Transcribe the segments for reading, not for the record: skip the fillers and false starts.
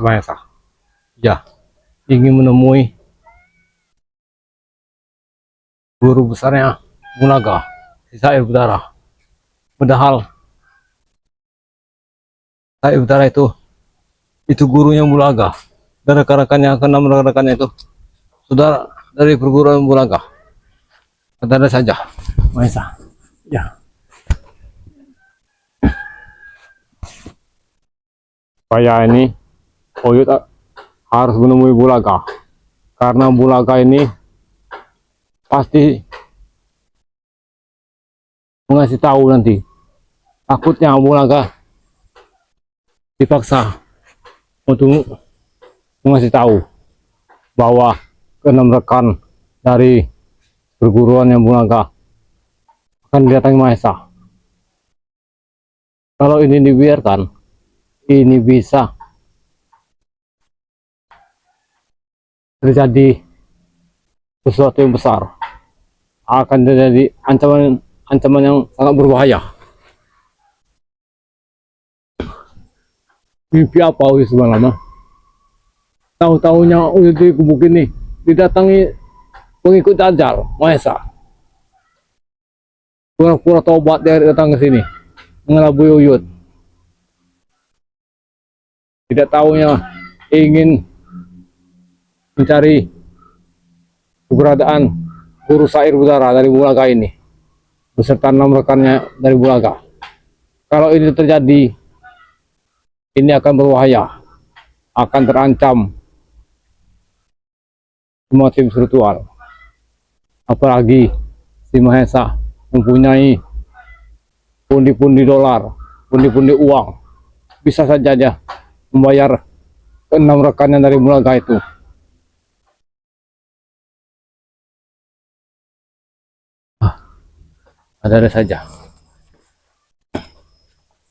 Mahesa. Ya, ingin menemui guru besarnya Munaga, sisa air udara. Padahal air udara itu gurunya Bulaga, dan rekan-rekannya, keenam rekan-rekannya itu sudah dari perguruan Bulaga. Ada saja Mahesa. Ya, saya ini Oyut harus menemui Bulaga, karena Bulaga ini pasti mengasih tahu nanti. Takutnya Bulaga dipaksa untuk mengasih tahu bahwa keenam rekan dari perguruan yang Bulaga akan didatangi Mahesa. Kalau ini dibiarkan, ini bisa terjadi sesuatu yang besar, akan terjadi ancaman yang sangat berbahaya. Mimpi apa Uyut semalam? Tahu-tahunya Uyut di gubuk ini didatangi pengikut Dajjal Mahesa. Pura-pura tobat dari datang ke sini mengelabui Uyut. Tidak tahunya ingin mencari keberadaan guru sair udara dari Bulaga ini beserta 6 rekannya dari Bulaga. Kalau ini terjadi, ini akan berbahaya, akan terancam semua tim spiritual. Apalagi si Mahesa mempunyai pundi-pundi dolar, pundi-pundi uang, bisa saja dia membayar ke 6 rekannya dari Bulaga itu. Ada saja.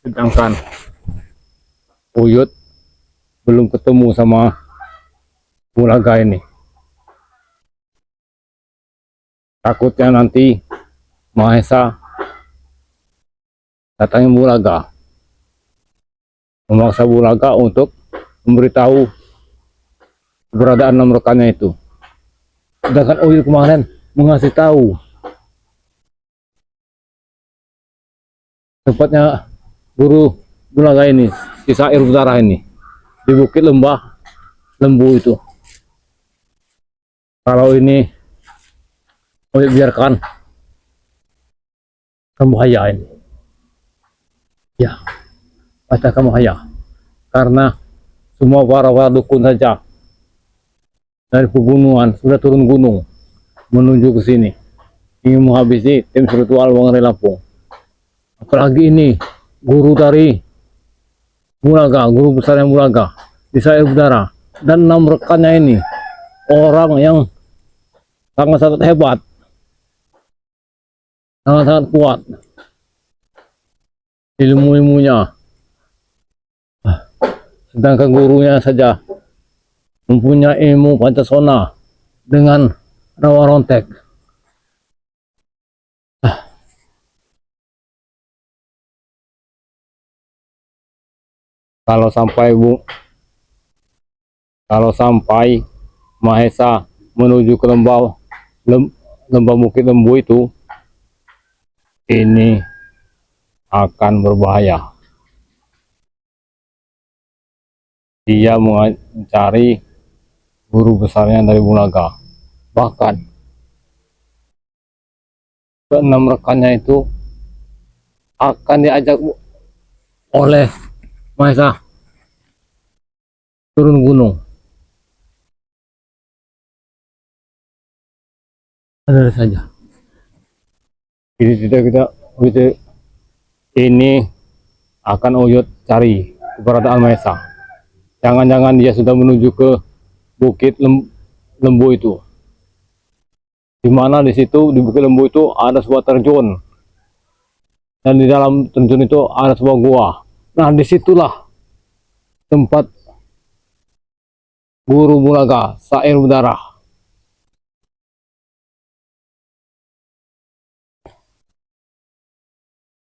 Sedangkan Uyut belum ketemu sama Bulaga ini. Takutnya nanti Mahesa datangi Bulaga, memaksa Bulaga untuk memberitahu keberadaan 6 rekannya itu. Sedangkan Uyut kemarin mengasih tahu tempatnya guru Bulaga ini, sisa air utara ini, di Bukit Lembah Lembu itu. Kalau ini Uyut biarkan, akan bahaya ini. Ya, pasti akan bahaya. Karena semua para dukun saja dari pegunungan sudah turun gunung menuju ke sini, ingin menghabisi tim spiritual Wangari Lampung. Apalagi ini guru dari Bulaga, guru besar yang Bulaga, bisa air udara, dan 6 rekannya ini orang yang sangat-sangat hebat, sangat-sangat kuat ilmu-ilmunya. Sedangkan gurunya saja mempunyai ilmu Pancasona dengan rawa rontek. Kalau sampai Mahesa menuju ke lembah Bukit Lembu itu, ini akan berbahaya. Dia mencari guru besarnya dari Bulaga. Bahkan ke-6 rekannya itu akan diajak oleh Mahesa turun gunung. Ada saja. Ini akan Uyut cari keberadaan Mahesa. Jangan-jangan dia sudah menuju ke Bukit Lembu itu. Di mana di situ di Bukit Lembu itu ada sebuah terjun. Dan di dalam terjun itu ada sebuah gua. Nah, disitulah tempat guru Bulaga, sair udara.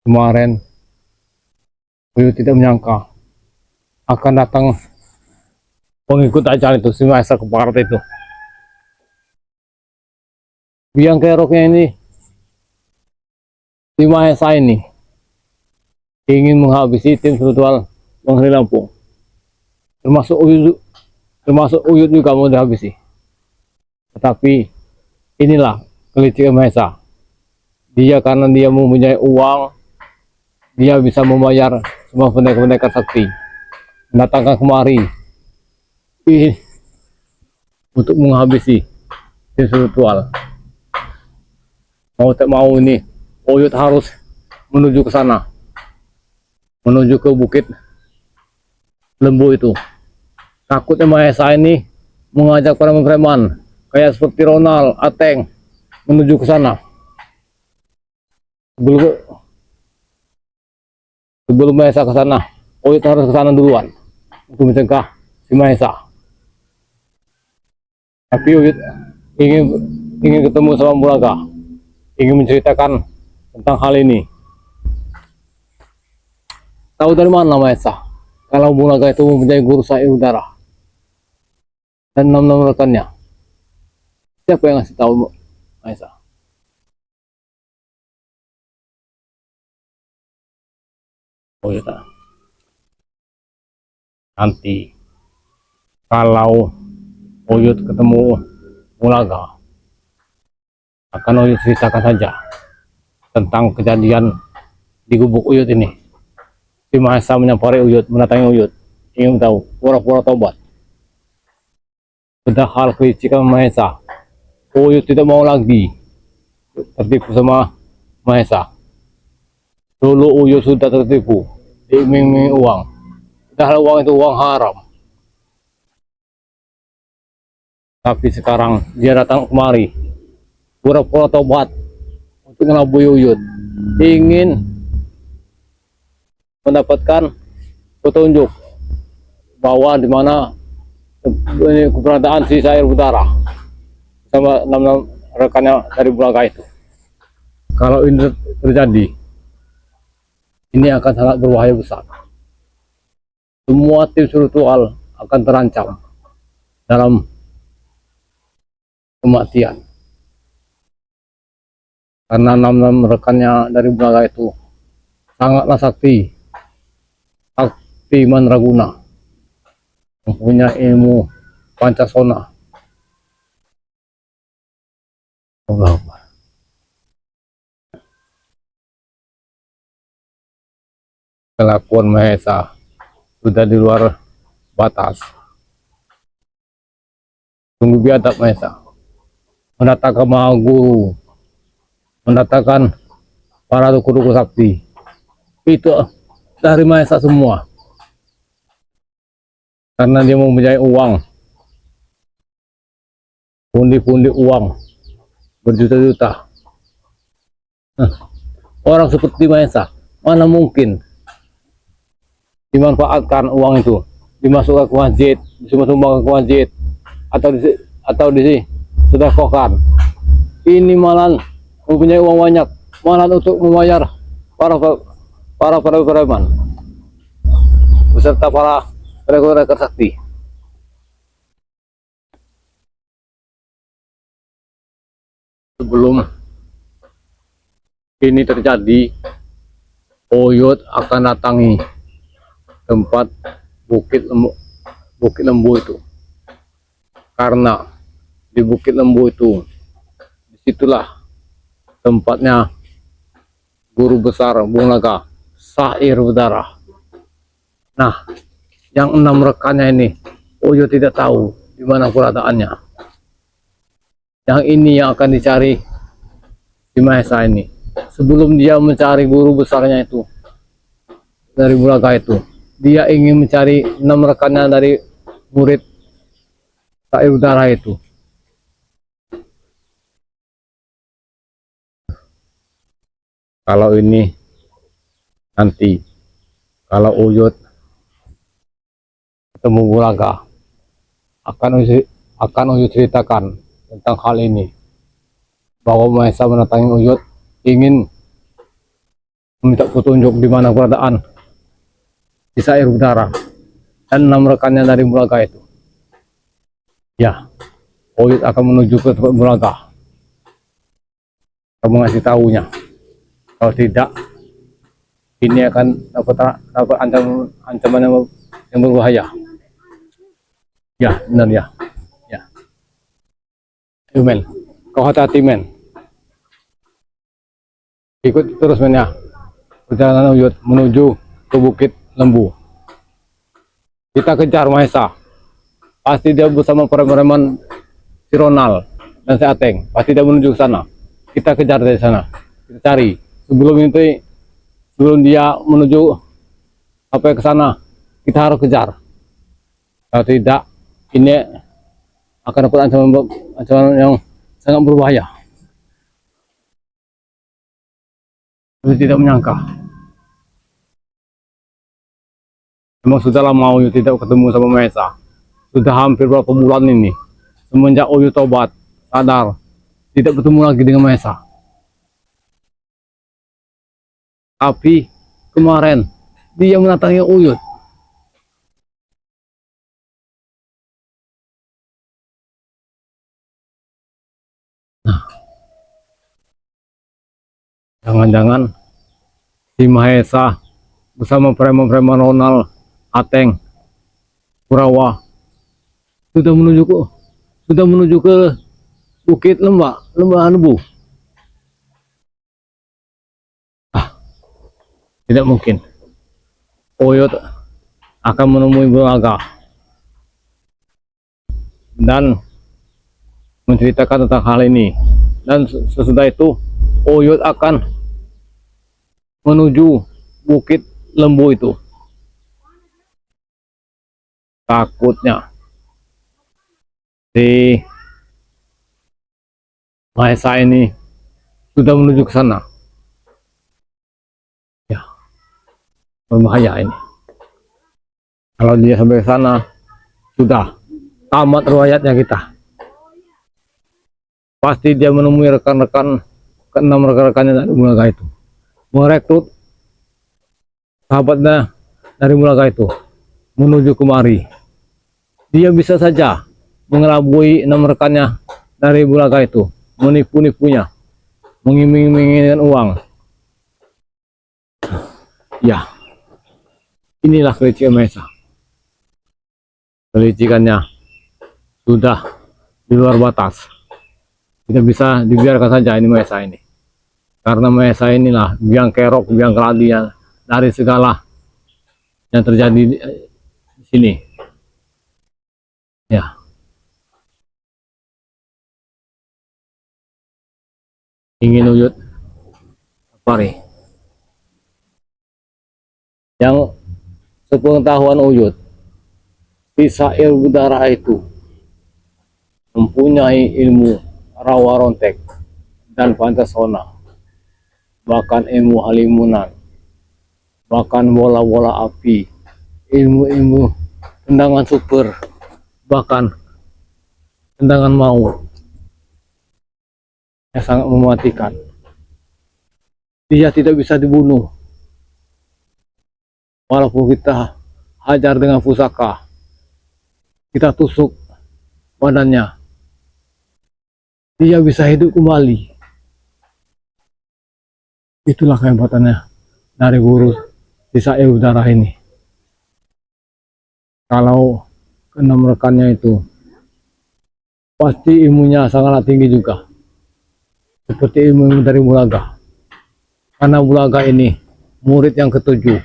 Kemarin Uyut tidak menyangka akan datang pengikut ajaran itu, si Mahesa Keparat itu. Biang keroknya ini, si Mahesa ini ingin menghabisi tim spiritual Penghuni Lampung. Termasuk Uyut juga mau dihabisi. Tetapi inilah kelicikan Mahesa. Dia karena dia mempunyai uang, dia bisa membayar semua pendekar-pendekar sakti, mendatangkan kemari untuk menghabisi tim spiritual. Mau tak mau ini, Uyut harus menuju ke sana, menuju ke Bukit Lembu itu. Takutnya Mahesa ini mengajak para preman kayak seperti Ronald, Ateng menuju ke sana. Sebelum Mahesa ke sana, Uyut harus ke sana duluan untuk mencegah si Mahesa. Tapi Uyut ingin ketemu sama Bulaga, ingin menceritakan tentang hal ini. Tahu dari mana Mahesa kalau Bulaga itu mempunyai guru sihir udara dan 6 rekannya? Siapa yang ngasih tahu Mahesa? Uyut, nanti kalau Uyut ketemu Bulaga, akan Uyut ceritakan saja tentang kejadian di gubuk Uyut ini. Si Mahesa menyampari Uyut, mendatangi Uyut, ingin tahu pura-pura tobat. Sudah hal kelicikan Mahesa, Uyut tidak mau lagi tertipu sama Mahesa. Dulu Uyut sudah tertipu, diiming-imingi uang, padahal uang itu uang haram. Tapi sekarang dia datang kemari, pura-pura tobat untuk mengelabui Uyut, ingin mendapatkan petunjuk bahwa di mana keberadaan si Sihir Udara sama 6 rekannya dari Bulaga itu. Kalau ini terjadi, ini akan sangat berbahaya besar. Semua tim spiritual akan terancam dalam kematian. Karena 6 rekannya dari Bulaga itu sangatlah sakti mandraguna, mempunyai ilmu Pancasona. Allah. Kelakuan Mahesa sudah di luar batas. Sungguh biadab Mahesa, mendatangkan maha guru, mendatangkan para duku-duku sakti. Itu dari Mahesa semua, karena dia mempunyai uang, pundi-pundi uang berjuta-juta. Orang seperti Mahesa mana mungkin dimanfaatkan uang itu, dimasukkan ke masjid, disumbangkan ke masjid, atau disedekahkan. Ini malah mempunyai uang banyak, malah untuk membayar para preman beserta para rekan-rekan sakti. Sebelum ini terjadi, Uyut akan datangi tempat Bukit Lembu itu, karena di Bukit Lembu itu disitulah tempatnya guru besar Bulaga, Sihir Udara. Nah, yang 6 rekannya ini Uyut tidak tahu di mana keberadaannya. Yang ini yang akan dicari di Mahesa ini. Sebelum dia mencari guru besarnya itu dari Bulaga itu, dia ingin mencari 6 rekannya dari murid Sihir Udara itu. Kalau ini nanti, kalau Uyut ketemu Bulaga, akan Uyut ceritakan tentang hal ini, bahwa Mahesa mendatangi Uyut ingin meminta petunjuk di mana keberadaan di Sihir Udara dan 6 rekannya dari Bulaga itu. Ya, Oyud akan menuju ke tempat Bulaga. Kamu ngasih tahunya. Kalau tidak, ini akan dapat ancaman yang berbahaya. Ya, benar ya. Ya, ayo men. Kau hati-hati men. Ikut terus men ya. Perjalanan Uyut menuju ke Bukit Lembu. Kita kejar Mahesa. Pasti dia bersama preman-preman si Ronald dan si Ateng. Pasti dia menuju ke sana. Kita kejar dari sana. Kita cari. Sebelum dia menuju sampai ke sana, kita harus kejar. Kalau tidak, ini akan dapat ancaman yang sangat berbahaya. Saya tidak menyangka. Memang sudah lama Oyu tidak ketemu sama Mahesa. Sudah hampir berapa bulan ini. Semenjak Oyu tobat, sadar, tidak bertemu lagi dengan Mahesa. Tapi kemarin dia mendatangi Uyut. Nah, jangan-jangan si Mahesa bersama preman-preman Ronald, Ateng, Kurawa sudah menuju ke Bukit Lembah Lembu. Tidak mungkin. Oyot akan menemui Bulaga dan menceritakan tentang hal ini. Dan sesudah itu Oyot akan menuju Bukit Lembu itu. Takutnya si Mahesa ini sudah menuju ke sana. Ya, berbahaya ini. Kalau dia sampai ke sana, sudah tamat riwayatnya kita. Pasti dia menemui rekan-rekan, keenam rekan-rekannya dari Bulaga itu, merekrut sahabatnya dari Bulaga itu menuju kemari. Dia bisa saja mengelabui 6 rekannya dari Bulaga itu, menipu-nipunya, mengiming-imingkan uang. Ya, inilah kelicikan Mahesa. Kelicikannya sudah di luar batas. Tidak bisa dibiarkan saja ini Mahesa ini. Karena Mahesa inilah biang kerok, biang keladi dari segala yang terjadi di sini. Ya, ingin Uyut safari. Yang sepengetahuan Uyut, Pisair Udara itu mempunyai ilmu rawa rontek dan pancasona, bahkan ilmu halimunan, bahkan bola-bola api, ilmu-ilmu tendangan super, bahkan tendangan maut yang sangat mematikan. Dia tidak bisa dibunuh walaupun kita hajar dengan pusaka, kita tusuk badannya, dia bisa hidup kembali. Itulah kehebatannya dari guru Pisair Udara ini. Kalau keenam rekannya itu pasti ilmunya sangatlah tinggi juga, seperti ilmu dari Bulaga. Karena Bulaga ini murid yang ketujuh.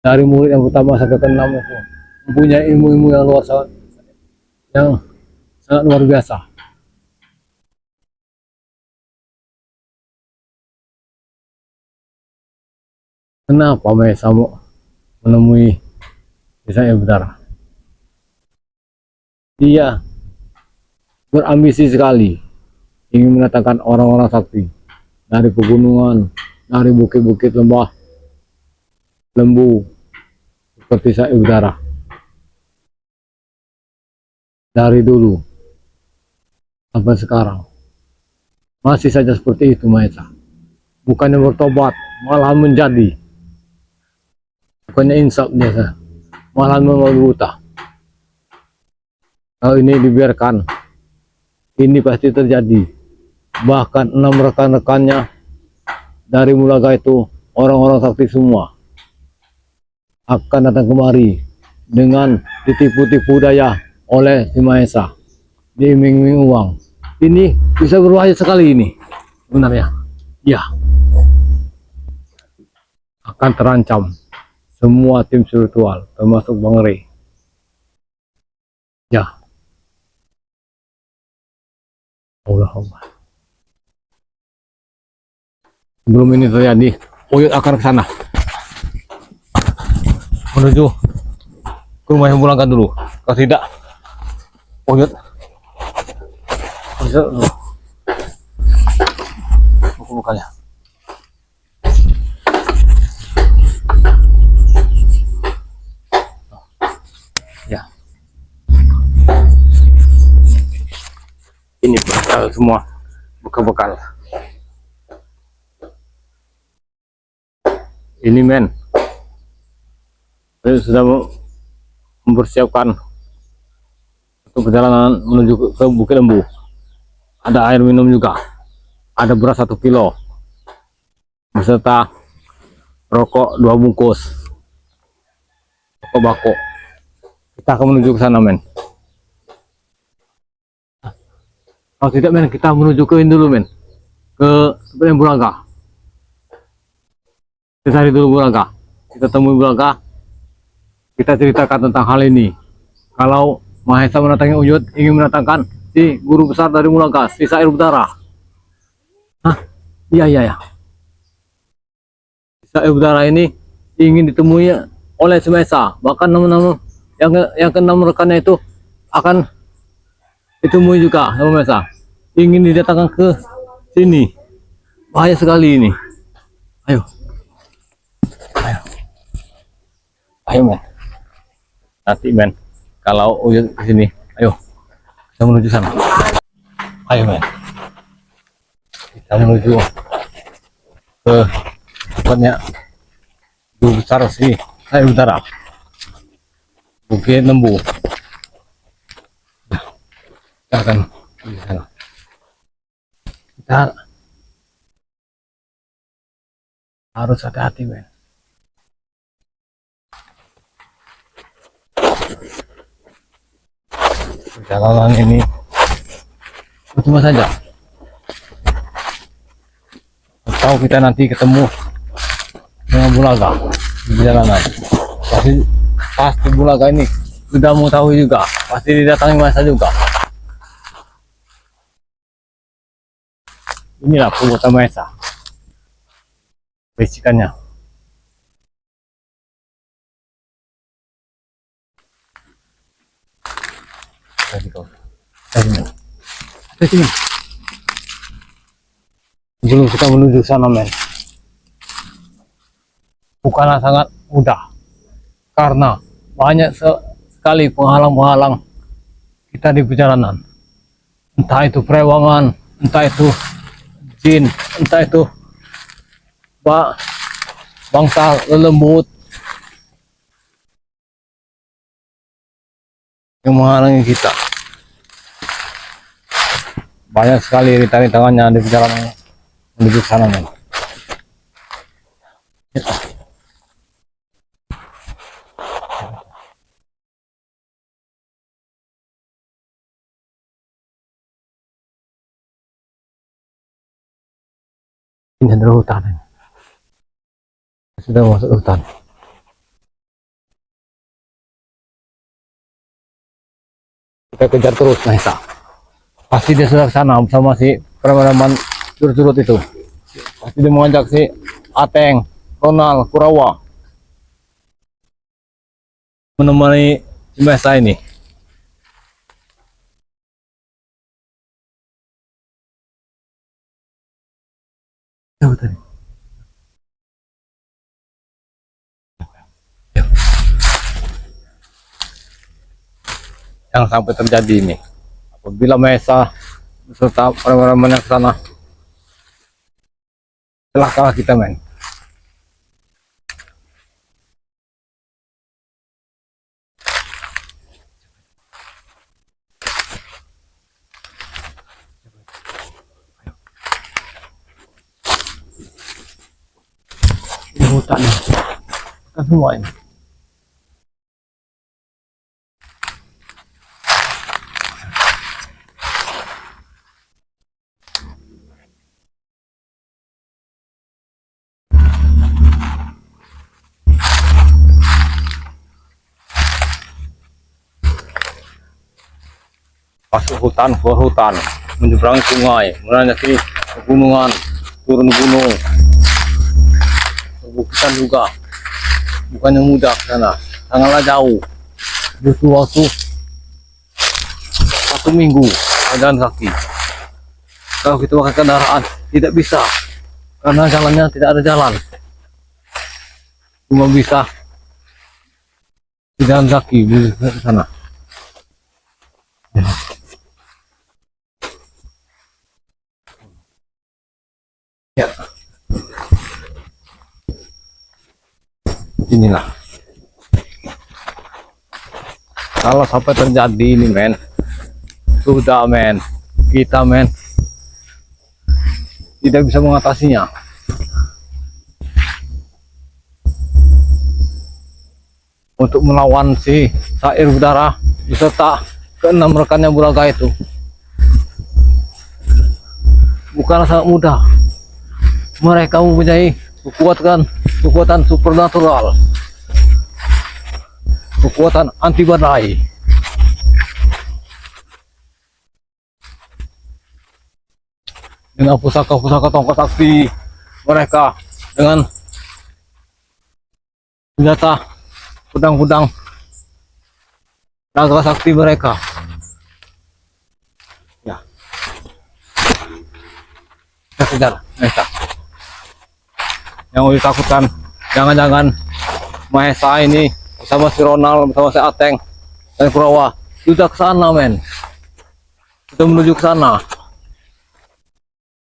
Dari murid yang pertama sampai ke-6 itu mempunyai ilmu-ilmu yang sangat luar biasa. Kenapa Mahesa menemui Pisair Udara? Dia berambisi sekali ingin mendatangkan orang-orang sakti dari pegunungan, dari bukit-bukit lembah lembu seperti Pisair Udara. Dari dulu sampai sekarang masih saja seperti itu Mahesa. Bukannya bertobat, malah menjadi. Bukannya insaf biasa, malah membabi buta. Kalau ini dibiarkan, ini pasti terjadi. Bahkan 6 rekan-rekannya dari Mulaga itu orang-orang sakti semua akan datang kemari dengan ditipu-tipu daya oleh si Maesa, diiming-iming uang. Ini bisa berbahaya sekali ini sebenarnya. Ya, akan terancam semua tim spiritual termasuk Bang Rey. Ya, Allah. Sebelum ini terjadi, Uyut akan ke sana menuju ke rumah yang Mulaga dulu. Kalau tidak, Uyut bisa buka-bukanya. Ya, ini bekal semua, bekal-bekal. Ini men, saya sudah mempersiapkan untuk perjalanan menuju ke Bukit Lembu. Ada air minum juga, ada beras 1 kilo, beserta rokok 2 bungkus, rokok bako. Kita akan menuju ke sana men. Kalau tidak men, kita menuju ke ini dulu men, ke Bulaga. Kita cari dulu Bulaga, kita temui Bulaga, kita ceritakan tentang hal ini. Kalau Mahesa mendatangi Uyut ingin mendatangkan si guru besar dari Mulaga, si Sair Utara. Hah? Iya. Si Sair Utara ini ingin ditemui oleh si Mahesa. Bahkan nama-nama yang keenam rekannya itu akan ditemui juga sama Mahesa. Ingin didatangkan ke sini. Bahaya sekali ini. Ayo men. Nanti men, kalau Uyut ke sini, ayo kita menuju sana. Ayo men, kita menuju ke tempatnya guru besar si Sair Utara, Bukit Lembu. Kita akan di sana. Kita harus hati-hati men. Perjalanan ini cuma saja. Tahu kita nanti ketemu dengan Bulaga di jalanan. Pasti Bulaga ini sudah mengetahui juga, pasti didatangi masa juga. Inilah perbuatan Maesa, bisikannya. Sebelum kita menuju sana men, bukanlah sangat mudah karena banyak sekali penghalang-penghalang kita di perjalanan. Entah itu perewangan, entah itu jin, entah itu bangsa lelembut yang menghalangi kita. Banyak sekali rintangan-rintangannya di perjalanan menuju sana men. Ini adalah hutan. Sudah masuk hutan. Kita kejar terus Mahesa. Pasti dia sudah ke sana bersama si preman-preman curut-curut itu. Pasti dia mengajak si Ateng, Ronald, Kurawa menemani si Mahesa ini. Yang sampai terjadi ini, apabila Mahesa beserta preman-preman yang ke sana, celakalah kita men. hutan kan semua ini. Masuk hutan, keluar hutan, menyeberangi sungai, menanjaki pegunungan, turun gunung, perbukitan juga. Bukannya mudah ke sana, sangatlah jauh. Butuh waktu 1 minggu jalan kaki. Kalau kita pakai kendaraan tidak bisa, karena jalannya tidak ada jalan. Cuma bisa di jalan kaki di sana. Ya, inilah. Kalau sampai terjadi ini men, sudah men, kita men tidak bisa mengatasinya. Untuk melawan si Sair Udara beserta ke-6 rekannya Bulaga itu bukanlah sangat mudah. Mereka mempunyai kekuatan supernatural, kekuatan anti badai. Dengan pusaka-pusaka tongkat sakti mereka, dengan senjata pedang-pedang naga sakti mereka. Ya, kita kejar mereka. Yang ditakutkan jangan-jangan Mahesa ini bersama si Ronald, bersama si Ateng dan Kurawa sudah ke sana men, sudah menuju ke sana.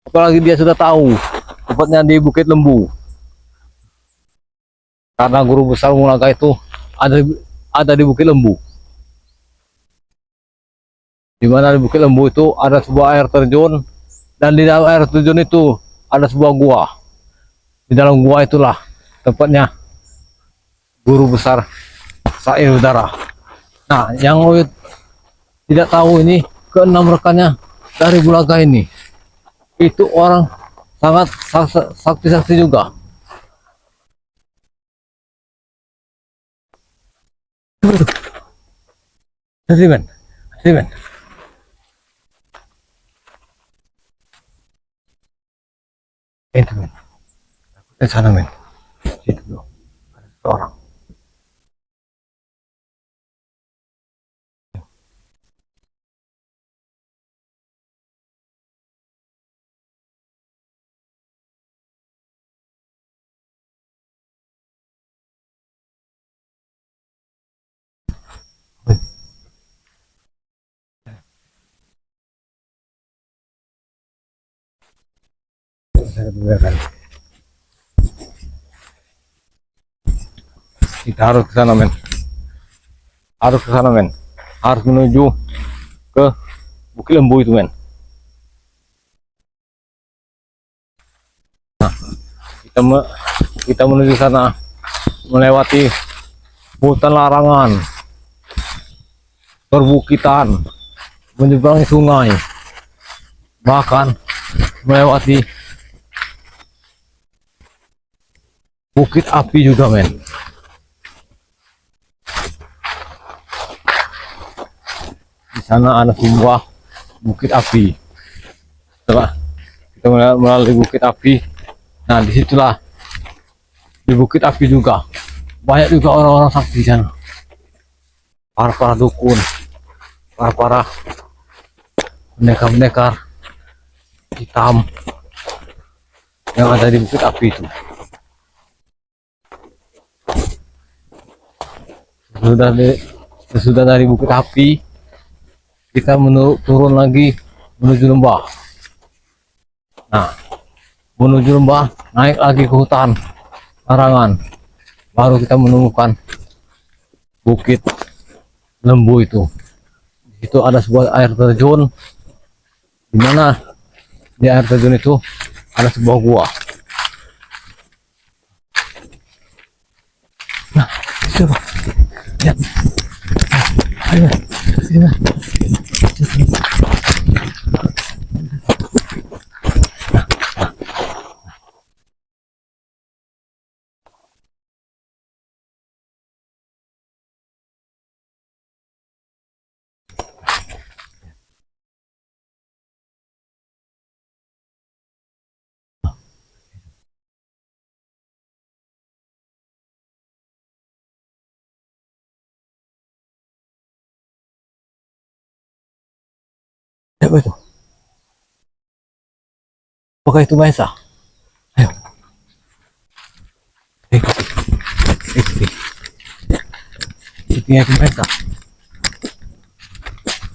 Apalagi dia sudah tahu tepatnya di Bukit Lembu, karena guru besar Bulaga itu ada di Bukit Lembu. Di mana di Bukit Lembu itu ada sebuah air terjun, dan di dalam air terjun itu ada sebuah gua. Di dalam gua itulah tempatnya guru besar Sair Udara. Nah, yang tidak tahu ini ke-6 rekannya dari Bulaga ini, itu orang sangat sakti-sakti juga. Hati-hati men. Itu men, di sana men, situ loh, ada seorang. Kita harus ke sana men, harus menuju ke Bukit Lembu itu men. Nah, kita menuju sana melewati hutan larangan, perbukitan, menyeberangi sungai, bahkan melewati bukit api juga men. Di sana ada sebuah bukit api. Setelah kita melalui bukit api, nah disitulah di bukit api juga banyak juga orang-orang sakti di sana, para dukun, para pendekar-pendekar hitam yang ada di bukit api itu. Sesudah dari bukit api, kita turun lagi menuju lembah. Nah, menuju lembah, naik lagi ke hutan larangan, baru kita menemukan Bukit Lembu itu. Itu ada sebuah air terjun, di mana di air terjun itu ada sebuah gua. Ya. Ayo. Sini. Ya, itu. Apakah itu Maesa? Ayo. Ikuti. Ikuti itu Maesa.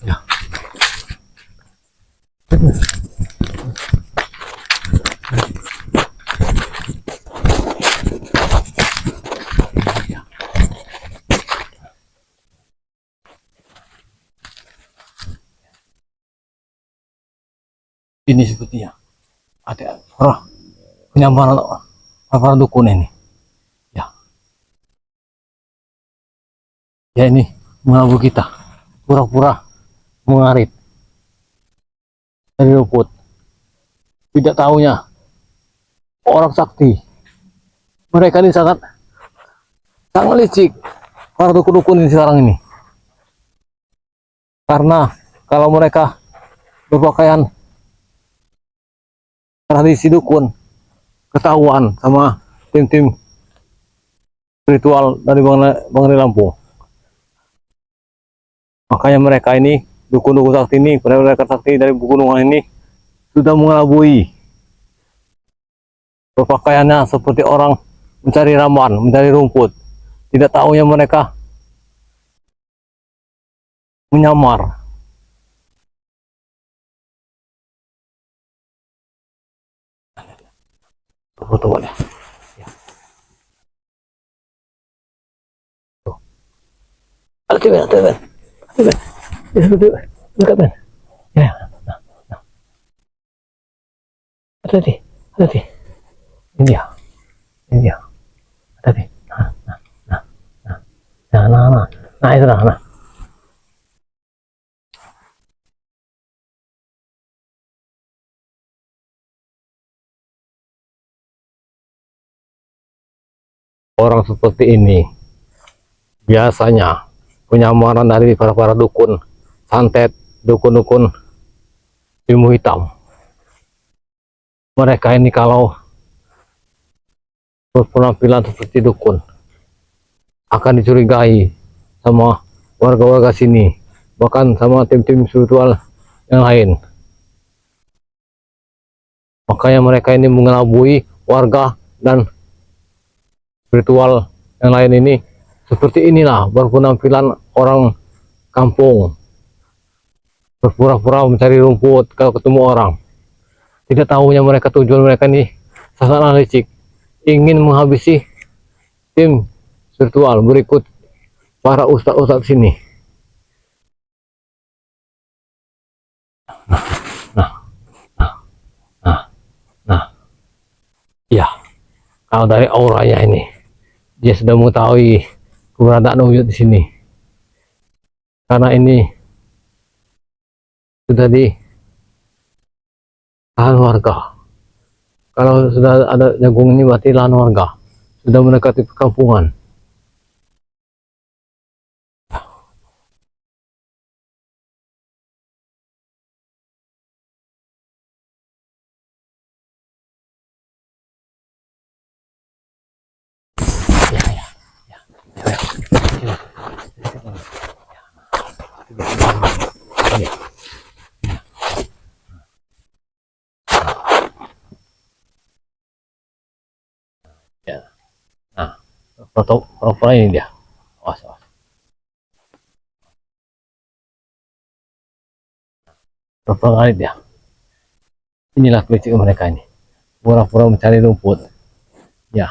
Ya. Ini sepertinya ada orang penyamaran para dukun ini. Ya, ya ini mengaku kita pura-pura mengarit dari rumput. Tidak tahunya orang sakti. Mereka ini sangat sangat licik para dukun-dukun ini sekarang ini. Karena kalau mereka berpakaian tradisi dukun, ketahuan sama tim-tim spiritual dari Bang Lampung. Makanya mereka ini dukun-dukun sakti ini, mereka sakti dari pegunungan ini sudah mengelabui berpakaiannya seperti orang mencari ramuan, mencari rumput. Tidak tahunya mereka menyamar. Foto ya. Ada tiba, tiba, tiba, tiba, tiba, ya, ada di, ada di, ini dia, ini dia, ada di, nah itu nah. Orang seperti ini biasanya penyamaran dari para dukun, santet, dukun-dukun ilmu hitam. Mereka ini kalau berpenampilan seperti dukun akan dicurigai sama warga-warga sini, bahkan sama tim-tim spiritual yang lain. Makanya mereka ini mengelabui warga dan spiritual yang lain ini. Seperti inilah berpenampilan orang kampung, berpura-pura mencari rumput kalau ketemu orang. Tidak tahunya mereka tujuan mereka ini sasaran licik, ingin menghabisi tim spiritual berikut para ustadz-ustadz sini. Nah, nah, nah, nah, ya, kalau dari auranya ini, dia sudah mengetahui keberadaan wujud di sini. Karena ini sudah di lahan warga. Kalau sudah ada jagung ini berarti lahan warga. Sudah mendekati perkampungan. Ya, ya, ya, ya, ya. Ya. Ya. Nah, foto ini dia. Awas, awas. Foto dia. Inilah prinsip mereka ini. Pura-pura mencari rumput. Ya.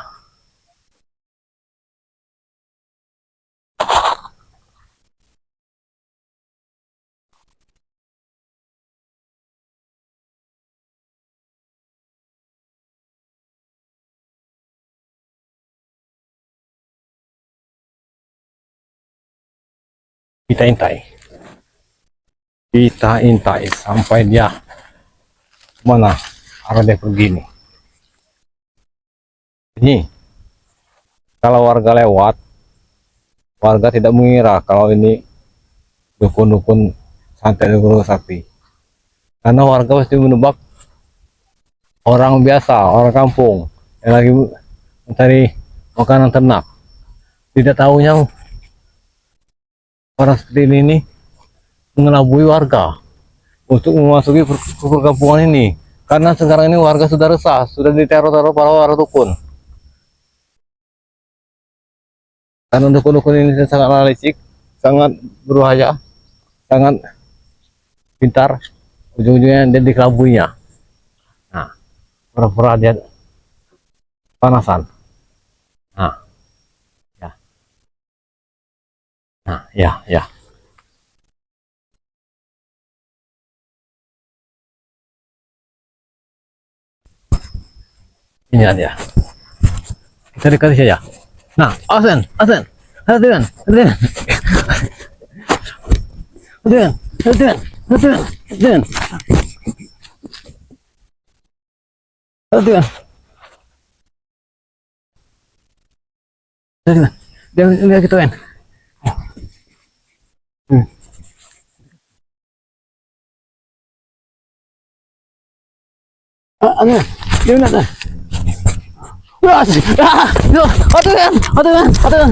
Kita intai. Kita intai sampai dia mana arah dia pergi nih. Ini kalau warga lewat, warga tidak mengira kalau ini dukun-dukun santet dukun sakti. Karena warga pasti menebak orang biasa, orang kampung yang lagi mencari makanan ternak. Tidak tahunya orang seperti ini nih mengelabui warga untuk memasuki perkampungan ini. Karena sekarang ini warga sudah resah, sudah diteror-teror para warga dukun. Karena dukun-dukun ini sangat licik, sangat berbahaya, sangat pintar. Ujung-ujungnya dia dikelabuinya. Nah, pura-pura dia panasan. Nah, ya, nah, ya, ya. Ini dia. Kita dekati saja. Nah, asen, asen, hatian, hatian, hatian, hatian, hatian, hatian, hatian. Dia kita kan. Ano? Dia nak. Ah, no, hatian, hatian, hatian.